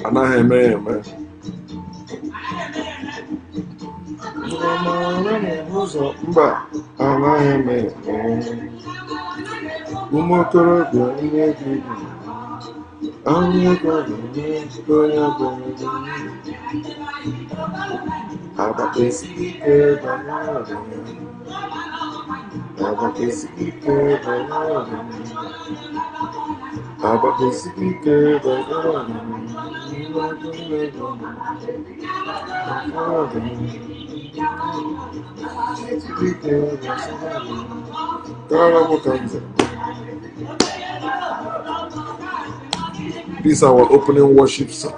Anaghị eme ya eme. Mba, anaghị eme ya eme. Ụmụ okorobịa ihe dị ahụ ego na-eme onye ọbụla agbakesi ike banyere ọdịnihu. Agbakesi ike banyere ọdịnihu. Agbakesi ike banyere ọdịnihu. This is our opening worship song.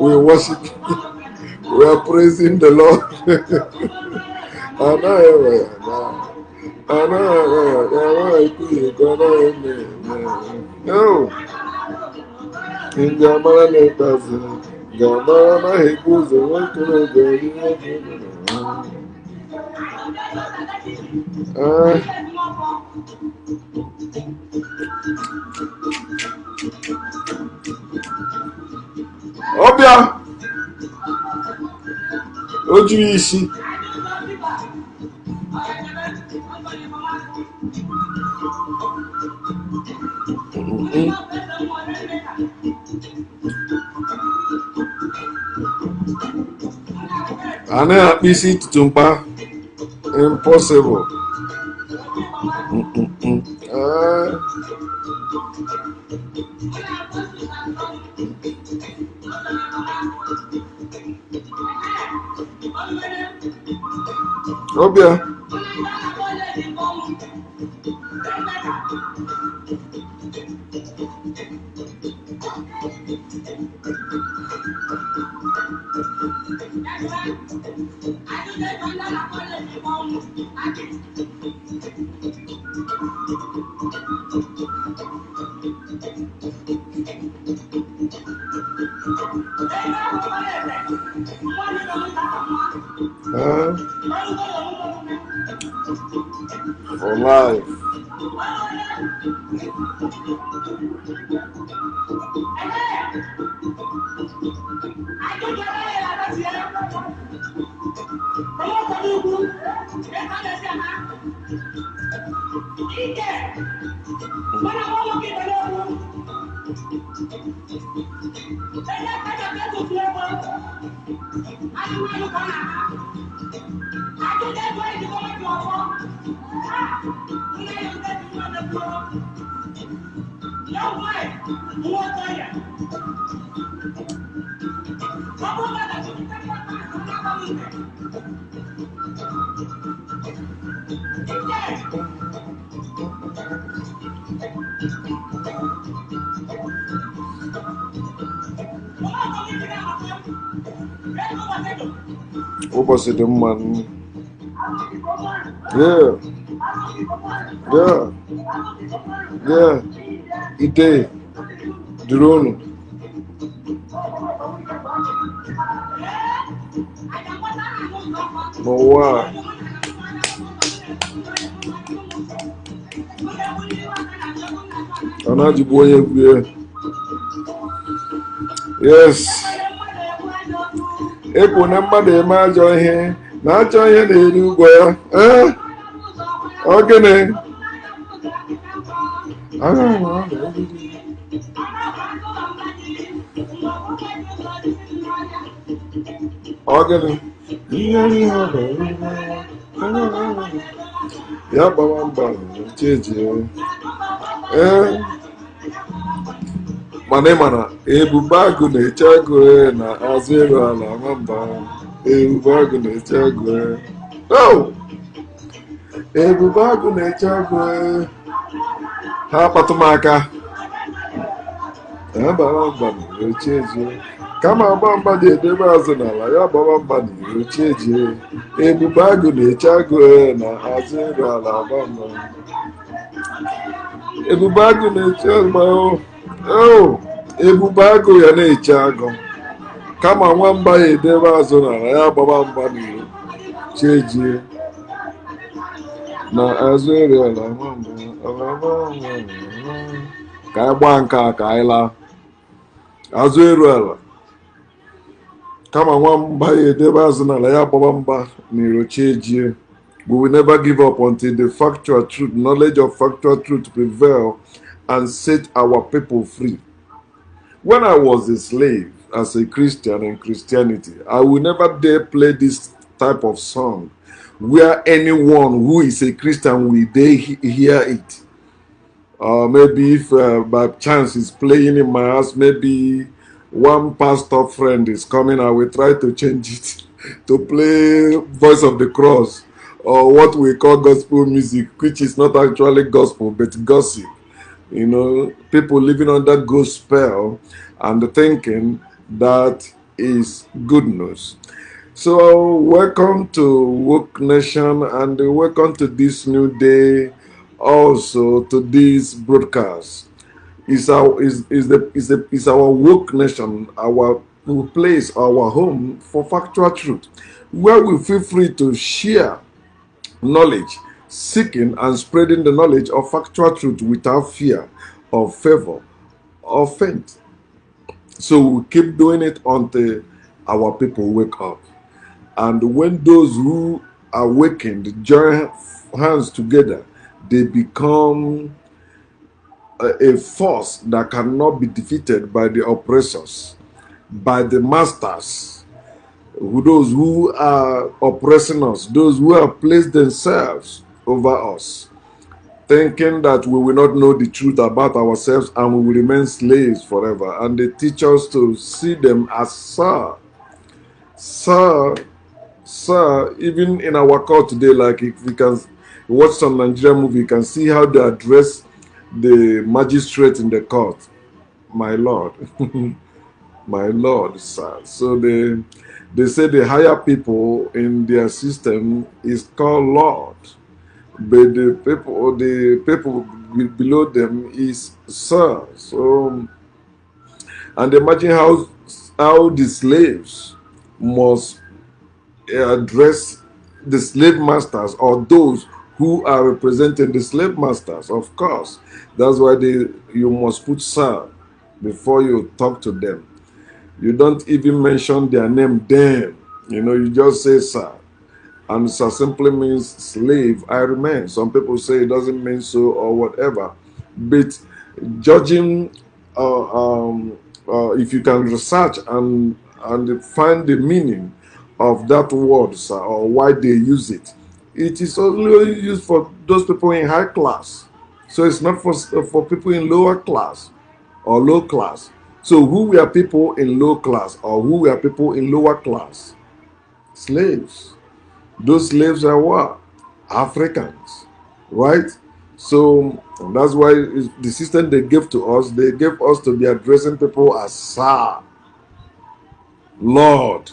We worship, we are praising the Lord. Ọbịa oju isi anaghị akpụ isi itutu mkpa impossible. Ọbịa for life. Ụbọchị dị mma. Ide drone n'ụwa a na-ajigbu onye egwu. Yes, ekwu na mmadụ eme ajọ ihe na ajọ ihe na-eri ụgwọ ya. Ogene ya gbawa mba cheji. Mana ịmana ebube agụ na-eche agụ na azụ elu ala nwamba. Ebube agụ na-eche agụ. Ebube agụ na-eche agụ. Ha kpatụ m aka. Ha bara mba na-eche eji. kama agba mba na-edebe azụ n'ala ya gbaba mba n'iru chi ejie ebube agụ na-eche agụ na azụ eru ala agba mba ebube agụ na-eche agba ebube agụ ya na-eche agụ kama nwamba ya edebe azụ n'ala ya gbaba mba n'iru chi ejie na azụ eru ala nwamba ka anyị gbaa nke a ka anyị laa azụ eru ala kama nwamba ya edebe azụ n'ala ya gbaba mba n'iru chi ejie. We will never give up until the factual truth, knowledge of factual truth prevail and set our people free. When I was a slave as a Christian in Christianity, I will never dare play this type of song where anyone who is a Christian will dare hear it. Maybe if by chance it's playing in my house, maybe one pastor friend is coming, I will try to change it to play Voice of the Cross or what we call gospel music, which is not actually gospel but gossip. You know, people living under gospel and thinking that is good news. So welcome to Woke Nation and welcome to this new day, also to this broadcast. Is our Woke Nation, our place, our home for factual truth, where we feel free to share knowledge, seeking and spreading the knowledge of factual truth without fear or favor or faint. So we keep doing it until our people wake up. And when those who are awakened join hands together, they become a force that cannot be defeated by the oppressors, by the masters, those who are oppressing us, those who have placed themselves over us, thinking that we will not know the truth about ourselves and we will remain slaves forever. And they teach us to see them as sir. Sir, even in our court today, like if we can watch some Nigerian movie, you can see how they address the magistrate in the court. My lord. My lord, sir. So they say the higher people in their system is called Lord, but the people below them is Sir. So, and imagine how the slaves must address the slave masters or those who are representing the slave masters. Of course, that's why you must put Sir before you talk to them. You don't even mention their name then. You know, you just say sir. And sir simply means slave, I remain. Some people say it doesn't mean so or whatever. But judging, if you can research and find the meaning of that word, sir, or why they use it, it is only used for those people in high class. So it's not for people in lower class or low class. So who were people in low class or who were people in lower class? Slaves. Those slaves are what? Africans, right? So that's why the system they gave to us, they gave us to be addressing people as Sir, Lord,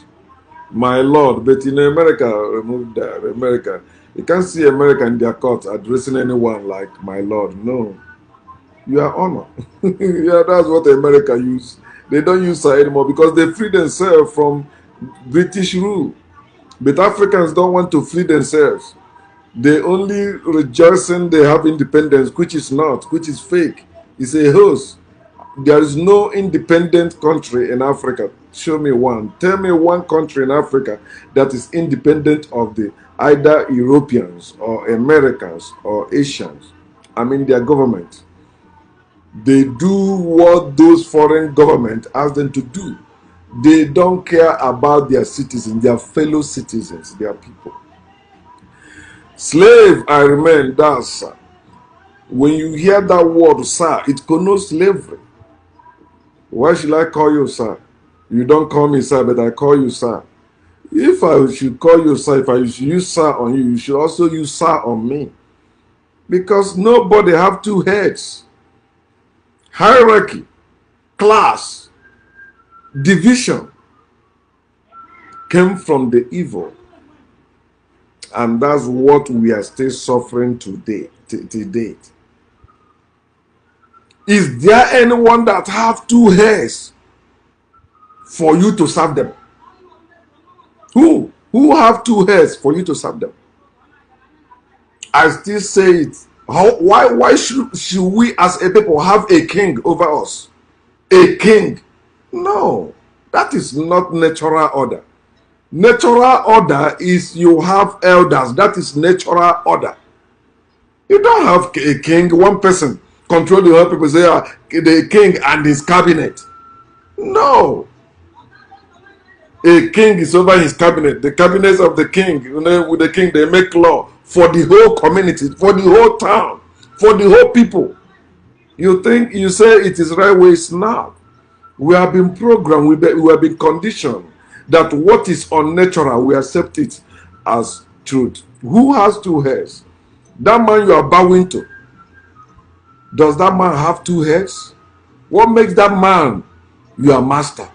my Lord. But in America, remove that. America, you can't see America in their court addressing anyone like my Lord. No. You are honor. Yeah, that's what America use. They don't use Sir anymore because they free themselves from British rule. But Africans don't want to free themselves. They only rejoicing they have independence, which is not, which is fake. It's a hoax. There is no independent country in Africa. Show me one. Tell me one country in Africa that is independent of the either Europeans or Americans or Asians. I mean their government. They do what those foreign governments ask them to do. They don't care about their citizens, their fellow citizens, their people. Slave, I remain, that's sir. When you hear that word, sir, it connotes slavery. Why should I call you sir? You don't call me sir, but I call you sir. If I should call you sir, if I should use sir on you, you should also use sir on me. Because nobody have two heads. Hierarchy, class, Division came from the evil. And that's what we are still suffering today, to date. Is there anyone that have two hairs for you to serve them? Who have two hairs for you to serve them? I still say it. Why should we as a people have a king over us? A king? No, that is not natural order. Natural order is you have elders. That is natural order. You don't have a king, one person control the whole people, say the king and his cabinet. No. A king is over his cabinet. The cabinet of the king, with the king, they make law for the whole community, for the whole town, for the whole people. You say it is right way, it's not. We have been programmed, we have been conditioned that what is unnatural, we accept it as truth. Who has two hairs? That man you are bowing to. Does that man have two heads? What makes that man your master?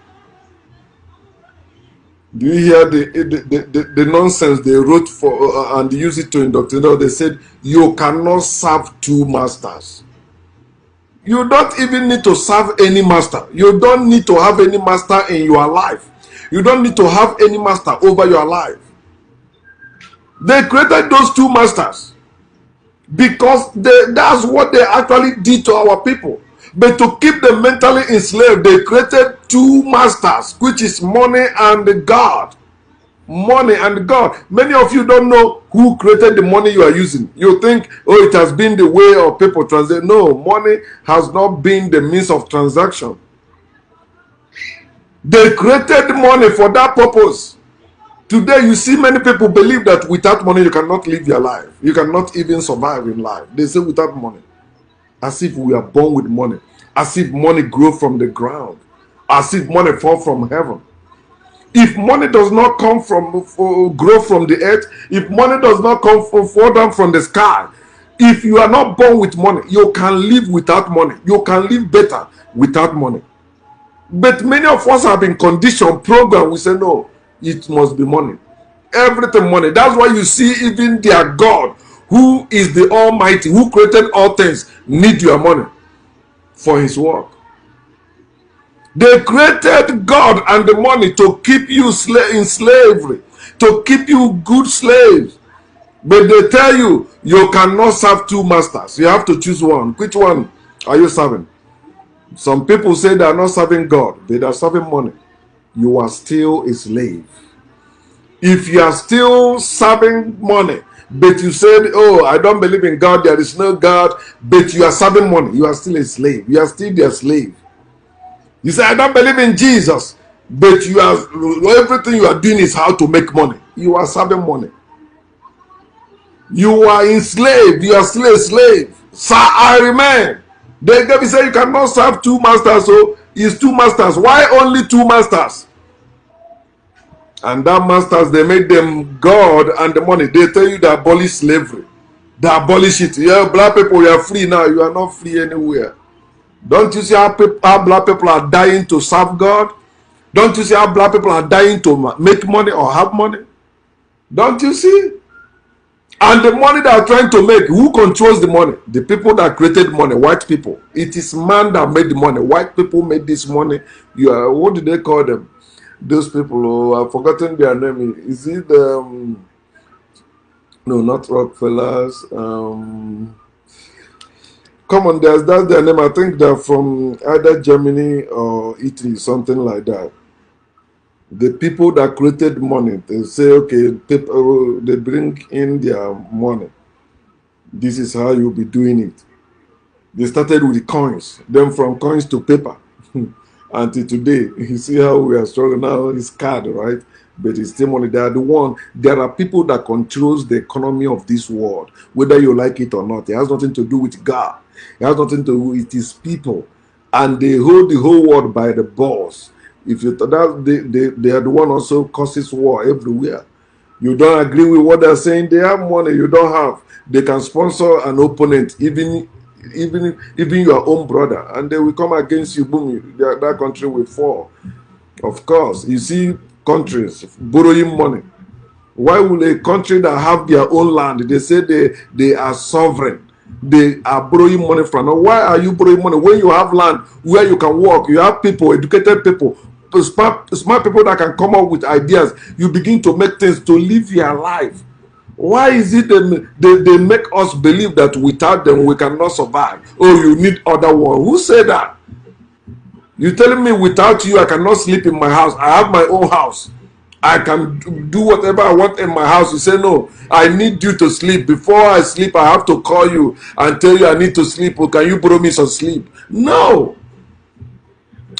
Do you hear the nonsense they wrote for and use it to indoctrinate? They said you cannot serve two masters. You don't even need to serve any master. You don't need to have any master in your life. You don't need to have any master over your life. They created those two masters because that's what they actually did to our people. But to keep them mentally enslaved, they created two masters, which is money and God. Money and God. Many of you don't know who created the money you are using. You think, oh, it has been the way of people transact. No, money has not been the means of transaction. They created money for that purpose. Today, you see many people believe that without money, you cannot live your life. You cannot even survive in life. They say without money. As if we are born with money. As if money grows from the ground. As if money falls from heaven. If money does not come from, grow from the earth, if money does not come fall down from the sky, if you are not born with money, you can live without money. You can live better without money. But many of us have been conditioned, programmed. We say, no, it must be money. Everything money. That's why you see even their God, who is the Almighty, who created all things, need your money for his work. They created God and the money to keep you in slavery, to keep you good slaves. But they tell you, you cannot serve two masters. You have to choose one. Which one are you serving? Some people say they are not serving God. They are serving money. You are still a slave. If you are still serving money, but you said, oh, I don't believe in God, there is no God, but you are serving money, you are still a slave. You are still their slave. You say, I don't believe in Jesus, but everything you are doing is how to make money. You are serving money. You are enslaved. You are still a slave. Sir, I remain. They say you cannot serve two masters, so it's two masters. Why only two masters? And that masters, they make them God and the money. They tell you they abolish slavery. They abolish it. Yeah, black people, you are free now. You are not free anywhere. Don't you see how black people are dying to serve God? Don't you see how black people are dying to make money or have money? Don't you see? And the money they are trying to make, who controls the money? The people that created money, white people. It is man that made the money. White people made this money. What do they call them? Those people, oh, I've forgotten their name. Is it no, not Rockefellers. Come on, that's their name. I think they're from either Germany or Italy, something like that. The people that created money, they say, okay, people, they bring in their money. This is how you'll be doing it. They started with the coins, then from coins to paper. Until today, you see how we are struggling now. It's card, right? But it's still money. They are the one. There are people that controls the economy of this world, whether you like it or not. It has nothing to do with God. It has nothing to do with his people, and they hold the whole world by the balls. If you that they are the one also causes war everywhere. You don't agree with what they're saying. They have money you don't have. They can sponsor an opponent, even your own brother, and they will come against you. Boom, that country will fall. Of course, you see countries borrowing money. Why will a country that have their own land, they say they are sovereign, they are borrowing money from? Why are you borrowing money when you have land where you can work? You have people, educated people, smart people that can come up with ideas. You begin to make things to live your life. Why is it they make us believe that without them we cannot survive? Oh, you need other one. Who said that? You telling me without you I cannot sleep in my house? I have my own house. I can do whatever I want in my house. You say, no, I need you to sleep. Before I sleep, I have to call you and tell you I need to sleep. Or can you borrow me some sleep? No.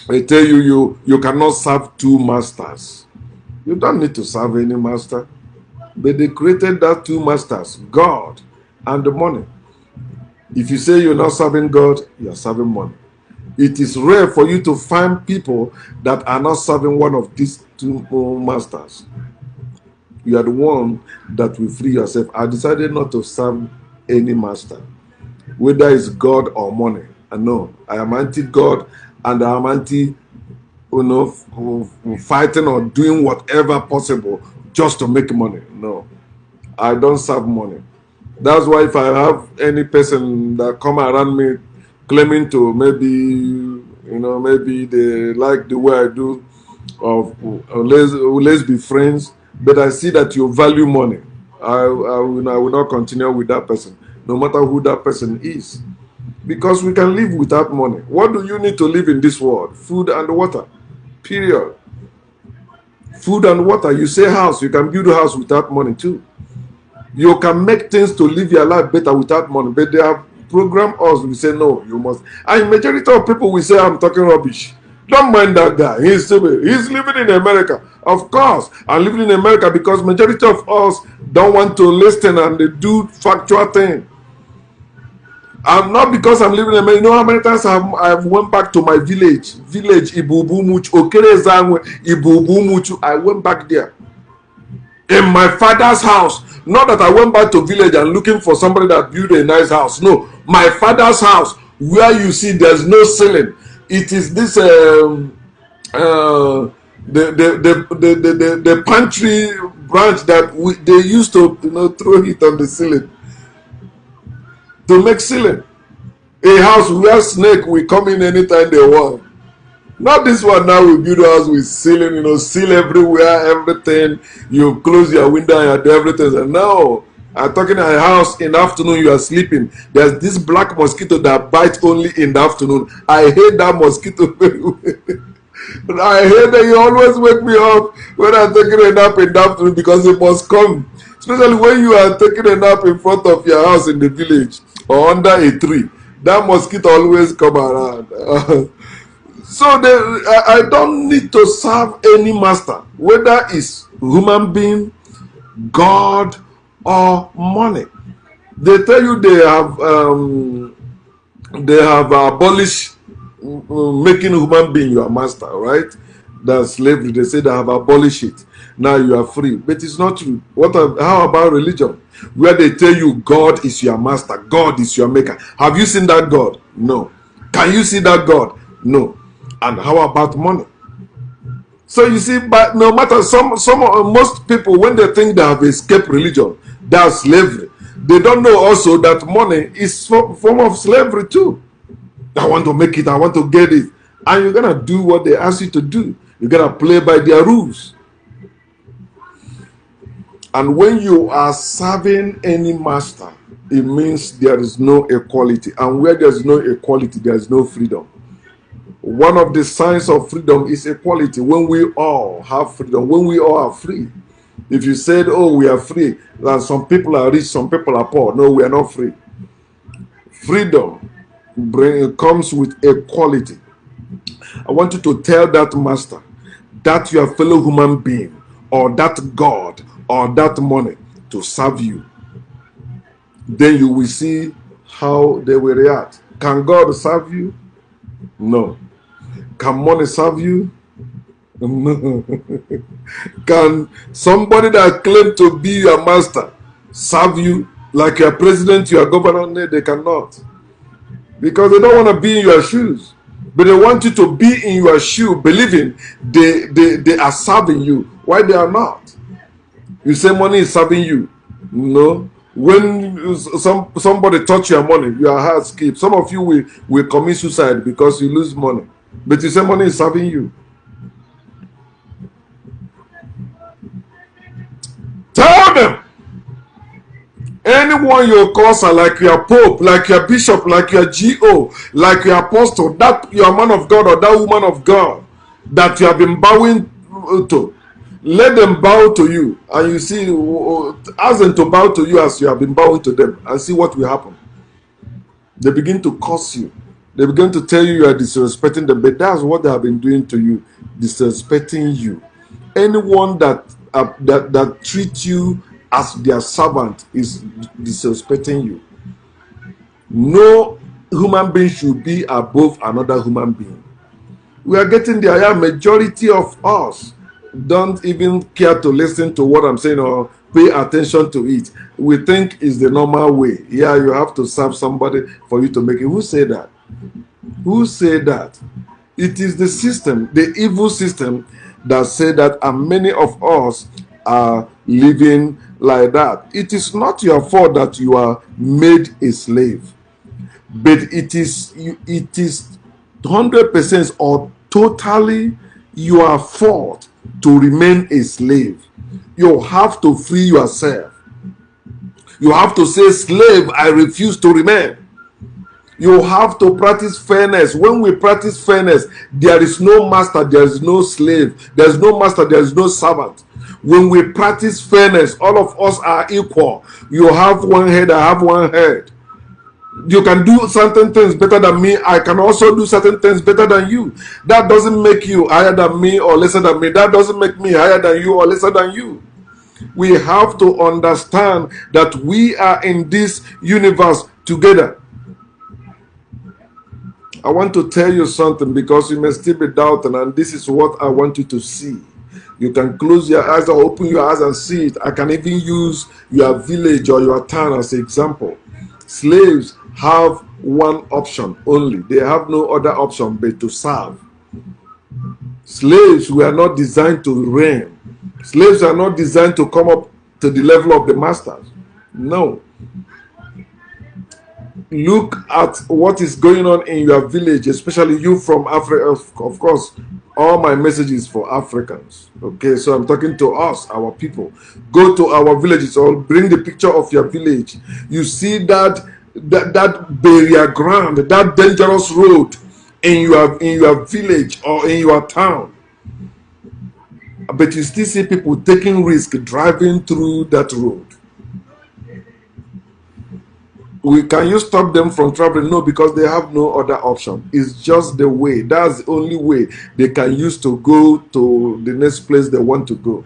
I tell you, you cannot serve two masters. You don't need to serve any master. But they created that two masters, God and the money. If you say you're not serving God, you're serving money. It is rare for you to find people that are not serving one of these two masters. You are the one that will free yourself. I decided not to serve any master, whether it's God or money. And no, I am anti-God and I am anti, fighting or doing whatever possible just to make money. No, I don't serve money. That's why if I have any person that come around me claiming to maybe they like the way I do, or let's be friends, but I see that you value money, I will not continue with that person, no matter who that person is, because we can live without money. What do you need to live in this world? Food and water, period. Food and water. You say house, you can build a house without money too. You can make things to live your life better without money, but they have programmed us. We say no, you must. And majority of people will say I'm talking rubbish. Don't mind that guy. He's stupid. He's living in America. Of course, I'm living in America because majority of us don't want to listen and they do factual thing. I'm not because I'm living in America. You know how many times I've went back to my village, Ibubumuchu, Okerezangwe, Ibubumuchu. I went back there. In my father's house. Not that I went back to village and looking for somebody that built a nice house. No, my father's house, where you see there's no ceiling. It is this the pantry branch that they used to throw it on the ceiling to make ceiling. A house where snake will come in anytime they want. Not this one now. We build a house with ceiling, seal everywhere, everything. You close your window and everything. And now, I'm talking a house in the afternoon, you are sleeping. There's this black mosquito that bites only in the afternoon. I hate that mosquito very well. I hate that you always wake me up when I'm taking a nap in the afternoon because it must come. Especially when you are taking a nap in front of your house in the village or under a tree. That mosquito always come around. So I don't need to serve any master, whether it's human being, God, or money. They tell you they have abolished making human being your master, right? That's slavery. They say they have abolished it. Now you are free, but it's not true. How about religion, where they tell you God is your master, God is your maker? Have you seen that God? No. Can you see that God? No. And how about money? So you see, but no matter most people, when they think they have escaped religion, that's slavery. They don't know also that money is a form of slavery too. I want to make it, I want to get it. And you're gonna do what they ask you to do. You're gonna play by their rules. And when you are serving any master, it means there is no equality. And where there's no equality, there is no freedom. One of the signs of freedom is equality. When we all have freedom, when we all are free. If you said, oh, we are free, and some people are rich, some people are poor. No, we are not free. Freedom comes with equality. I want you to tell that master, that your fellow human being, or that God, or that money to serve you. Then you will see how they will react. Can God serve you? No. Can money serve you? No. Can somebody that claims to be your master serve you like your president, your governor? They cannot. Because they don't want to be in your shoes. But they want you to be in your shoe, believing they are serving you. Why they are not? You say money is serving you. No. When somebody touch your money, your heart skips. Some of you will commit suicide because you lose money. But you say money is serving you. Tell them. Anyone you call like your pope, like your bishop, like your GO, like your apostle, that your man of God or that woman of God that you have been bowing to, let them bow to you, and you see, ask them to bow to you as you have been bowing to them, and see what will happen. They begin to curse you. They begin to tell you are disrespecting them, but that's what they have been doing to you, disrespecting you. Anyone that treats you as their servant is disrespecting you. No human being should be above another human being. We are getting there. Yeah, majority of us don't even care to listen to what I'm saying or pay attention to it. We think it's the normal way. Yeah, you have to serve somebody for you to make it. Who said that? Who said that? It is the system, the evil system that said that, and many of us are living like that. It is not your fault that you are made a slave, but it is 100% or totally your fault to remain a slave. You have to free yourself. You have to say, slave, I refuse to remain. You have to practice fairness. When we practice fairness, there is no master, there is no slave. There is no master, there is no servant. When we practice fairness, all of us are equal. You have one head, I have one head. You can do certain things better than me. I can also do certain things better than you. That doesn't make you higher than me or lesser than me. That doesn't make me higher than you or lesser than you. We have to understand that we are in this universe together. I want to tell you something because you may still be doubting, and this is what I want you to see. You can close your eyes or open your eyes and see it. I can even use your village or your town as an example. Slaves have one option only. They have no other option but to serve. Slaves were not designed to reign. Slaves are not designed to come up to the level of the masters. No. Look at what is going on in your village, especially you from Africa. Of course, all my messages for Africans. Okay, so I'm talking to us, our people. Go to our villages or bring the picture of your village. You see that barrier ground, that dangerous road in your village or in your town. But you still see people taking risk driving through that road. Can you stop them from traveling? No, because they have no other option. It's just the way. That's the only way they can use to go to the next place they want to go.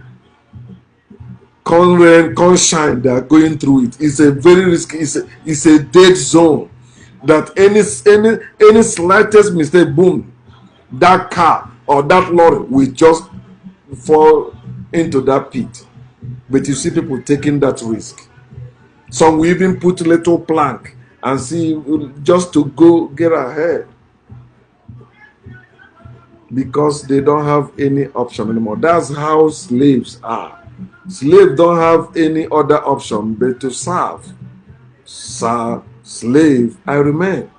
Con rain, con shine, they are going through it. It's a very risky, it's a dead zone. That any slightest mistake, boom, that car or that lorry will just fall into that pit. But you see people taking that risk. Some will even put a little plank and see just to go get ahead because they don't have any option anymore. That's how slaves are. Slaves don't have any other option but to serve. Slave, I remain.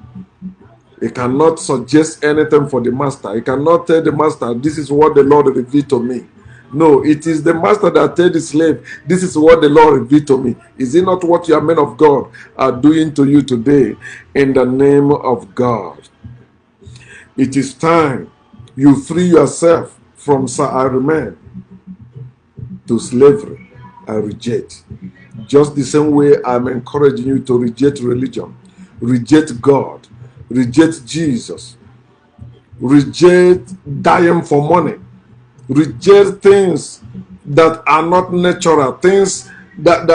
He cannot suggest anything for the master. He cannot tell the master, this is what the Lord revealed to me. No, it is the master that tells the slave, this is what the Lord revealed to me. Is it not what your men of God are doing to you today? In the name of God. It is time you free yourself from S.I.R men to slavery and reject. Just the same way I'm encouraging you to reject religion, reject God, reject Jesus, reject dying for money, reject things that are not natural, things that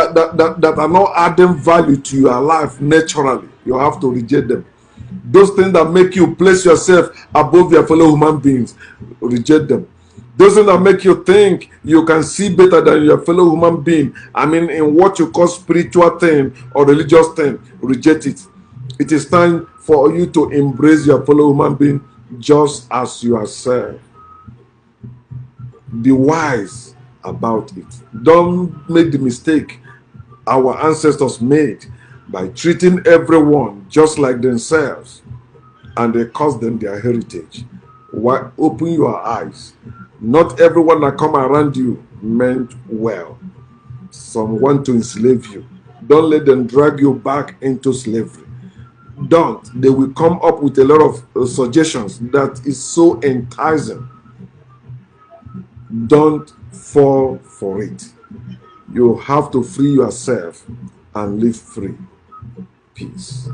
are not adding value to your life naturally. You have to reject them. Those things that make you place yourself above your fellow human beings, reject them. Those things that make you think you can see better than your fellow human being, I mean in what you call spiritual thing or religious thing, reject it. It is time for you to embrace your fellow human being just as yourself. Be wise about it. Don't make the mistake our ancestors made by treating everyone just like themselves, and they cost them their heritage. Why? Open your eyes. Not everyone that come around you meant well. Some want to enslave you. Don't let them drag you back into slavery. Don't. They will come up with a lot of suggestions that is so enticing. Don't fall for it. You have to free yourself and live free. Peace.